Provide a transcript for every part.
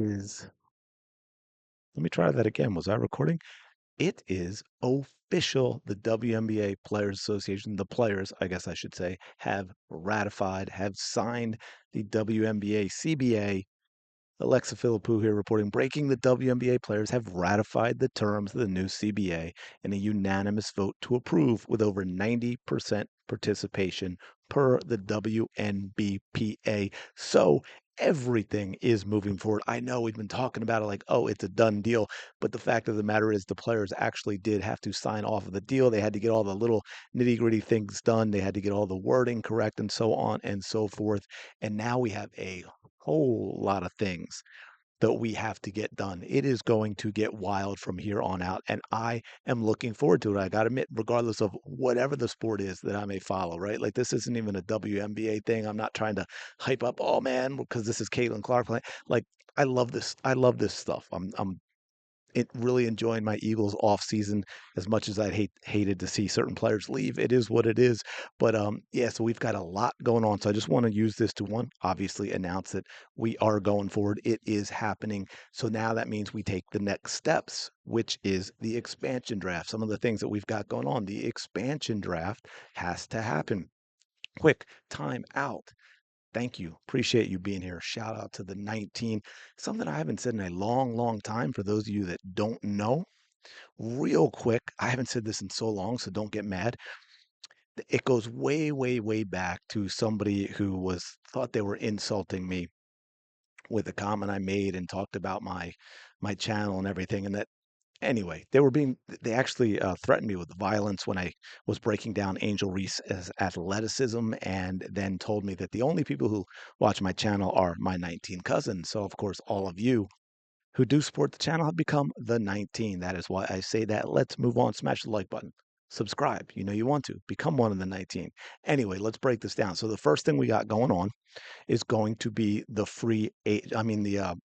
is, let me try that again. Was I recording? It is official. The WNBA Players Association, the players, I guess I should say, have ratified, have signed the WNBA CBA. Alexa Philippou here reporting breaking the WNBA players have ratified the terms of the new CBA in a unanimous vote to approve with over 90% participation per the WNBPA. So everything is moving forward. I know we've been talking about it like, oh, it's a done deal. But the fact of the matter is, the players actually did have to sign off of the deal. They had to get all the little nitty gritty things done. They had to get all the wording correct and so on and so forth. And now we have a whole lot of things that we have to get done. It is going to get wild from here on out, and I am looking forward to it. I got to admit, regardless of whatever the sport is that I may follow, right? Like this isn't even a WNBA thing. I'm not trying to hype up, oh man, because this is Caitlin Clark playing. Like I love this. I love this stuff. I'm it really enjoying my Eagles off season as much as I hated to see certain players leave. It is what it is. But yeah, so we've got a lot going on. So I just want to use this to one, obviously announce that we are going forward. It is happening. So now that means we take the next steps, which is the expansion draft. Some of the things that we've got going on. The expansion draft has to happen. Quick time out. Thank you. Appreciate you being here. Shout out to the 19. Something I haven't said in a long, long time for those of you that don't know. Real quick, I haven't said this in so long, so don't get mad. It goes way, way, way back to somebody who was thought they were insulting me with a comment I made and talked about my channel and everything. And that anyway, they actually threatened me with violence when I was breaking down Angel Reese's athleticism, and then told me that the only people who watch my channel are my 19 cousins. So, of course, all of you who do support the channel have become the 19. That is why I say that. Let's move on. Smash the like button. Subscribe. You know you want to. Become one of the 19. Anyway, let's break this down. So, the first thing we got going on is going to be the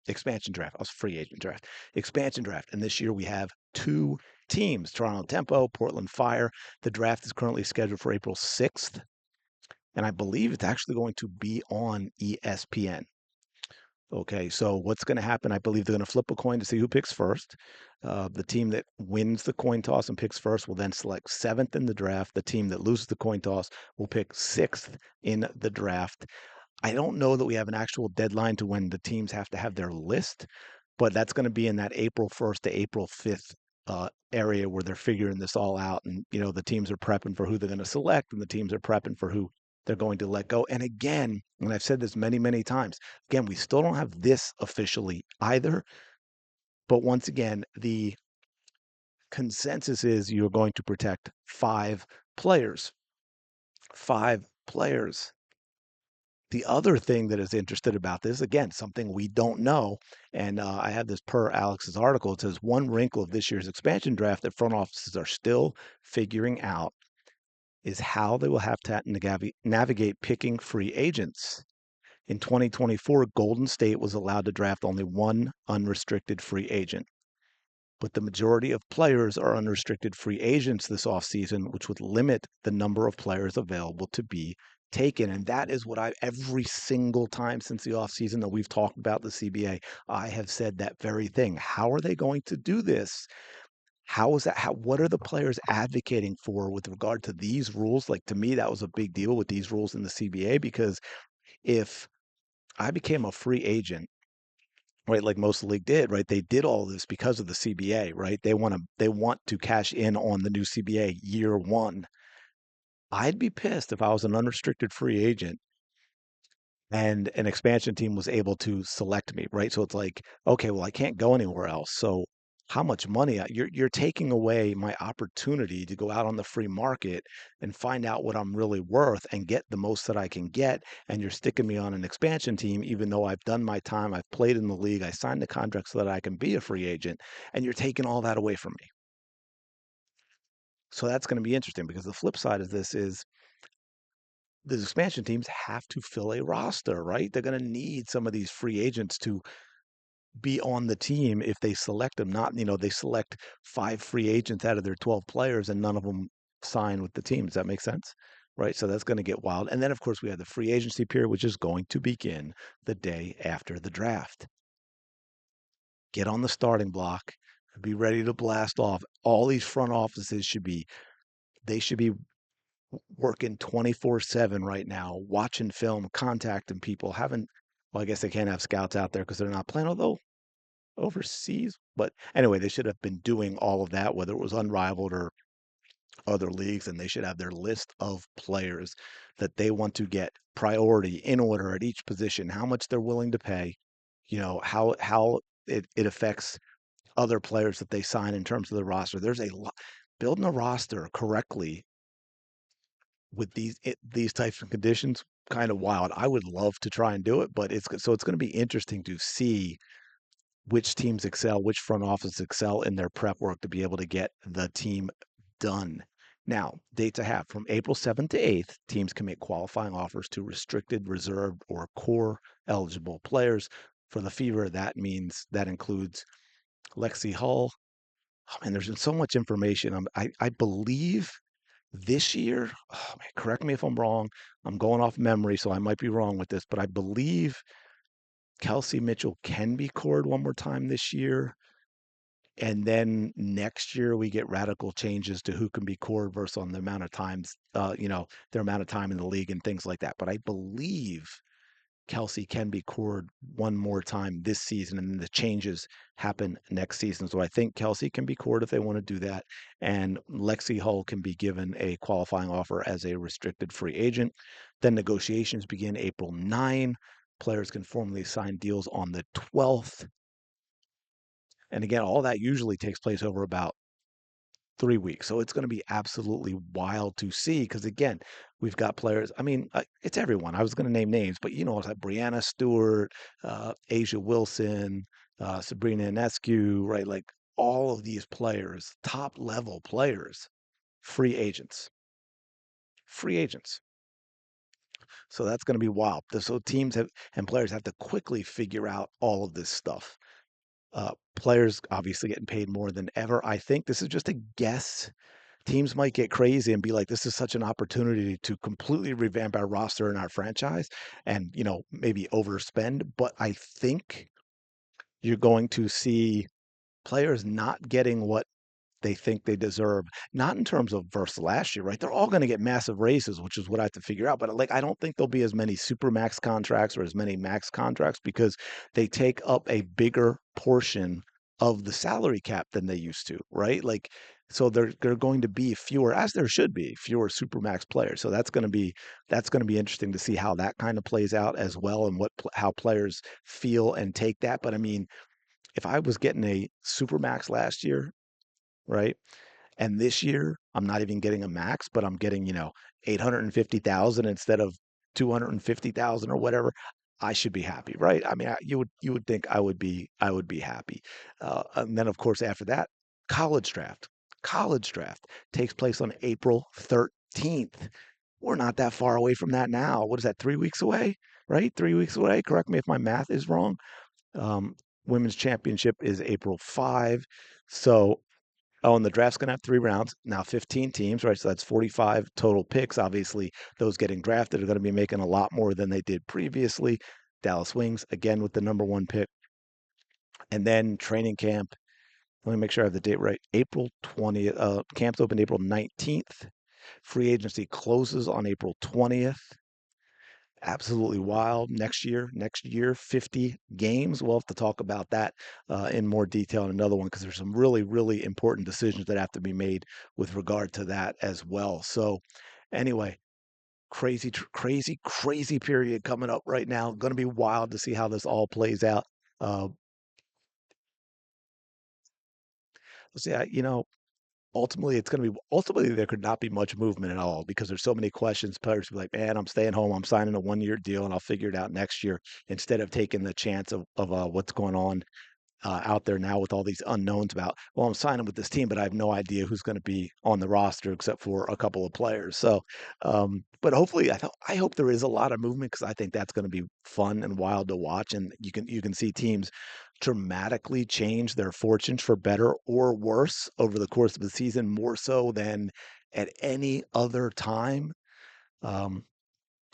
expansion draft. I was free agent draft, expansion draft. And this year we have two teams, Toronto Tempo, Portland Fire. The draft is currently scheduled for April 6th. And I believe it's actually going to be on ESPN. Okay, so what's going to happen? I believe they're going to flip a coin to see who picks first. The team that wins the coin toss and picks first will then select seventh in the draft. The team that loses the coin toss will pick sixth in the draft. I don't know that we have an actual deadline to when the teams have to have their list, but that's going to be in that April 1st to April 5th area where they're figuring this all out. And, the teams are prepping for who they're going to select, and the teams are prepping for who they're going to let go. And again, and I've said this many, many times, again, we still don't have this officially either. But once again, the consensus is you're going to protect five players. Five players. The other thing that is interested about this, again, something we don't know, and I have this per Alex's article. It says one wrinkle of this year's expansion draft that front offices are still figuring out is how they will have to navigate picking free agents. In 2024, Golden State was allowed to draft only one unrestricted free agent, but the majority of players are unrestricted free agents this offseason, which would limit the number of players available to be taken. And that is what every single time since the offseason that we've talked about the CBA, I have said that very thing. How are they going to do this? How is that? What are the players advocating for with regard to these rules? Like to me, that was a big deal with these rules in the CBA, because if I became a free agent, right, like most of the league did, right? They did all this because of the CBA, right? They want to cash in on the new CBA year one. I'd be pissed if I was an unrestricted free agent and an expansion team was able to select me, right? So it's like, okay, well, I can't go anywhere else. So how much money you're taking away my opportunity to go out on the free market and find out what I'm really worth and get the most that I can get. And you're sticking me on an expansion team, even though I've done my time, I've played in the league, I signed the contract so that I can be a free agent, and you're taking all that away from me. So that's going to be interesting, because the flip side of this is the expansion teams have to fill a roster, right? They're going to need some of these free agents to be on the team if they select them. Not, they select five free agents out of their 12 players and none of them sign with the team. Does that make sense? Right. So that's going to get wild. And then, of course, we have the free agency period, which is going to begin the day after the draft. get on the starting block, be ready to blast off. All these front offices should be working 24/7 right now, watching film, contacting people, having, well, I guess they can't have scouts out there because they're not playing, although overseas. But anyway, they should have been doing all of that, whether it was unrivaled or other leagues, and they should have their list of players that they want to get priority in order at each position, how much they're willing to pay, how it affects other players that they sign in terms of the roster. There's a lot building a roster correctly with these types of conditions, kind of wild. I would love to try and do it, but it's going to be interesting to see which teams excel, which front office excel in their prep work to be able to get the team done. Now, dates I have from April 7th to 8th, teams can make qualifying offers to restricted, reserved, or core eligible players. For the Fever, that includes Lexi Hull. Oh, man, there's been so much information. I believe this year, oh, man, correct me if I'm wrong. I'm going off memory, so I might be wrong with this, but I believe Kelsey Mitchell can be cored one more time this year. And then next year we get radical changes to who can be cored versus on the amount of times, their amount of time in the league and things like that. But I believe Kelsey can be cored one more time this season, and then the changes happen next season. So I think Kelsey can be cored if they want to do that, and Lexi Hull can be given a qualifying offer as a restricted free agent. Then negotiations begin April 9. Players can formally sign deals on the 12th. And again, all that usually takes place over about 3 weeks. So it's going to be absolutely wild to see because, again, we've got players. I mean, it's everyone. I was going to name names, but it's like Brianna Stewart, Asia Wilson, Sabrina Ionescu, right? Like all of these players, top level players, free agents, free agents. So that's going to be wild. So teams have and players have to quickly figure out all of this stuff. Players obviously getting paid more than ever. I think this is just a guess. Teams might get crazy and be like, this is such an opportunity to completely revamp our roster and our franchise and, maybe overspend. But I think you're going to see players not getting what they think they deserve, not in terms of versus last year, right? They're all going to get massive raises, which is what I have to figure out. But like, I don't think there'll be as many super max contracts or as many max contracts because they take up a bigger portion of the salary cap than they used to, right? Like, so they're going to be fewer, as there should be, fewer super max players. So that's going to be interesting to see how that kind of plays out as well, and how players feel and take that. But I mean, if I was getting a super max last year, right? And this year, I'm not even getting a max, but I'm getting, 850,000 instead of 250,000 or whatever. I should be happy, right? I mean, you would think I would be happy. And then of course after that, college draft. College draft takes place on April 13th. We're not that far away from that now. What is that? 3 weeks away, right? 3 weeks away. Correct me if my math is wrong. Um, Women's championship is April 5. So Oh, and the draft's going to have 3 rounds. Now 15 teams, right? So that's 45 total picks. Obviously, those getting drafted are going to be making a lot more than they did previously. Dallas Wings, again, with the number one pick. And then training camp. Let me make sure I have the date right. April 20th. Camps open April 19th. Free agency closes on April 20th. Absolutely wild. Next year, 50 games. We'll have to talk about that in more detail in another one because there's some really, really important decisions that have to be made with regard to that as well. So, anyway, crazy, crazy period coming up right now. Going to be wild to see how this all plays out. Uh, let's see, ultimately ultimately there could not be much movement at all because there's so many questions. Players be like, man, I'm staying home, I'm signing a 1 year deal and I'll figure it out next year, instead of taking the chance of what's going on out there now with all these unknowns about, well, I'm signing with this team, but I have no idea who's going to be on the roster except for a couple of players. So, but hopefully, I hope there is a lot of movement because I think that's going to be fun and wild to watch, and you can see teams dramatically change their fortunes for better or worse over the course of the season, more so than at any other time. Um,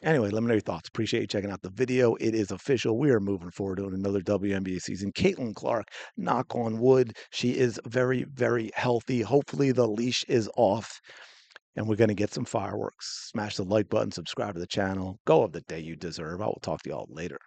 Anyway, let me know your thoughts. Appreciate you checking out the video. It is official. We are moving forward to another WNBA season. Caitlin Clark, knock on wood, she is very, very healthy. Hopefully, the leash is off and we're going to get some fireworks. Smash the like button, subscribe to the channel. Go of the day you deserve. I will talk to y'all later.